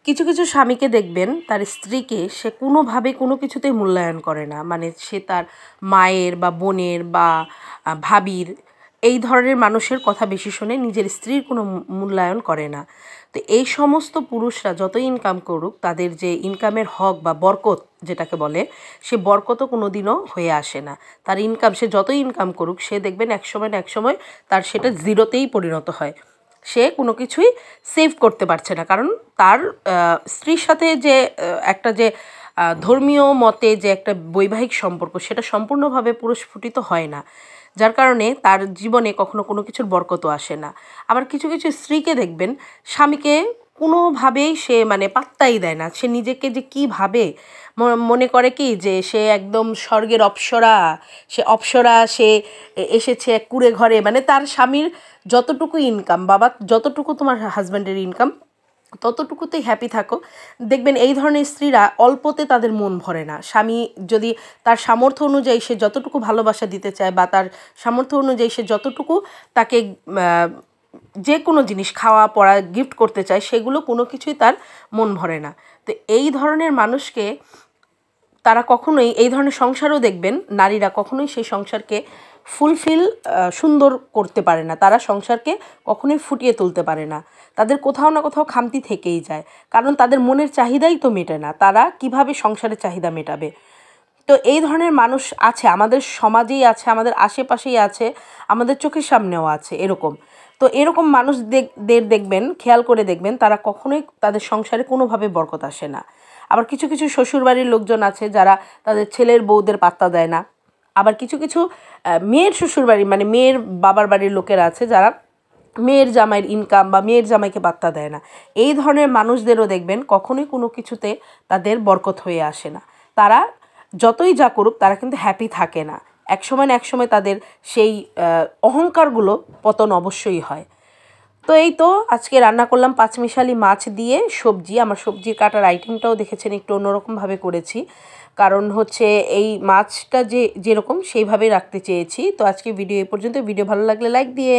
কিছু কিছু স্বামীকে দেখবেন তার স্ত্রীকে সে কোনোভাবে কোনো কিছুতেই মূল্যায়ন করে না, মানে সে তার মায়ের বা বোনের বা ভাবির এই ধরনের মানুষের কথা বেশি শোনে, নিজের স্ত্রীর কোনো মূল্যায়ন করে না। তো এই সমস্ত পুরুষরা যতই ইনকাম করুক, তাদের যে ইনকামের হক বা বরকত যেটাকে বলে, সে বরকতও কোনো দিনও হয়ে আসে না। তার ইনকাম, সে যতই ইনকাম করুক, সে দেখবেন একসময় না একসময় তার সেটা জিরোতেই পরিণত হয়। সে কোনো কিছুই সেভ করতে পারছে না, কারণ তার স্ত্রীর সাথে যে একটা যে ধর্মীয় মতে যে একটা বৈবাহিক সম্পর্ক, সেটা সম্পূর্ণভাবে পুরস্ফুটিত হয় না, যার কারণে তার জীবনে কখনো কোনো কিছুর বরকতও আসে না। আবার কিছু কিছু স্ত্রীকে দেখবেন স্বামীকে কোনোভাবেই সে মানে পাত্তাই দেয় না, সে নিজেকে যে কী ভাবে, মনে করে কি যে সে একদম স্বর্গের অপ্সরা, সে অপ্সরা, সে এসেছে এক কুঁড়ে ঘরে, মানে তার স্বামীর যতটুকু ইনকাম, বাবা যতটুকু তোমার হাজব্যান্ডের ইনকাম ততটুকুতেই হ্যাপি থাকো। দেখবেন এই ধরনের স্ত্রীরা অল্পতে তাদের মন ভরে না। স্বামী যদি তার সামর্থ্য অনুযায়ী সে যতটুকু ভালোবাসা দিতে চায়, বা তার সামর্থ্য অনুযায়ী সে যতটুকু তাকে যে কোনো জিনিস খাওয়া পড়া গিফট করতে চায়, সেগুলো কোনো কিছুই তার মন ভরে না। তো এই ধরনের মানুষকে তারা কখনোই, এই ধরনের সংসারও দেখবেন নারীরা কখনোই সেই সংসারকে ফুলফিল সুন্দর করতে পারে না, তারা সংসারকে কখনোই ফুটিয়ে তুলতে পারে না। তাদের কোথাও না কোথাও খামতি থেকেই যায়, কারণ তাদের মনের চাহিদাই তো মেটে না, তারা কিভাবে সংসারের চাহিদা মেটাবে? তো এই ধরনের মানুষ আছে, আমাদের সমাজেই আছে, আমাদের আশেপাশেই আছে, আমাদের চোখের সামনেও আছে এরকম। তো এরকম মানুষদের দেখবেন, খেয়াল করে দেখবেন, তারা কখনোই তাদের সংসারে কোনোভাবে বরকত আসে না। আবার কিছু কিছু শ্বশুরবাড়ির লোকজন আছে যারা তাদের ছেলের বউদের পাত্তা দেয় না। আবার কিছু কিছু মেয়ের শ্বশুরবাড়ি, মানে মেয়ের বাবার বাড়ির লোকেরা আছে যারা মেয়ের জামাইয়ের ইনকাম বা মেয়ের জামাইকে পাত্তা দেয় না। এই ধরনের মানুষদেরও দেখবেন কখনোই কোনো কিছুতে তাদের বরকত হয়ে আসে না। তারা যতই যা করুক, তারা কিন্তু হ্যাপি থাকে না। একসময় না একসময় তাদের সেই অহংকারগুলো পতন অবশ্যই হয়। তো এই তো আজকে রান্না করলাম পাঁচমিশালি মাছ দিয়ে সবজি। আমার সবজির কাটার আইটেমটাও দেখেছেন একটু অন্যরকমভাবে করেছি, কারণ হচ্ছে এই মাছটা যেরকম সেইভাবেই রাখতে চেয়েছি। তো আজকে ভিডিও এই পর্যন্ত। ভিডিও ভালো লাগলে লাইক দিয়ে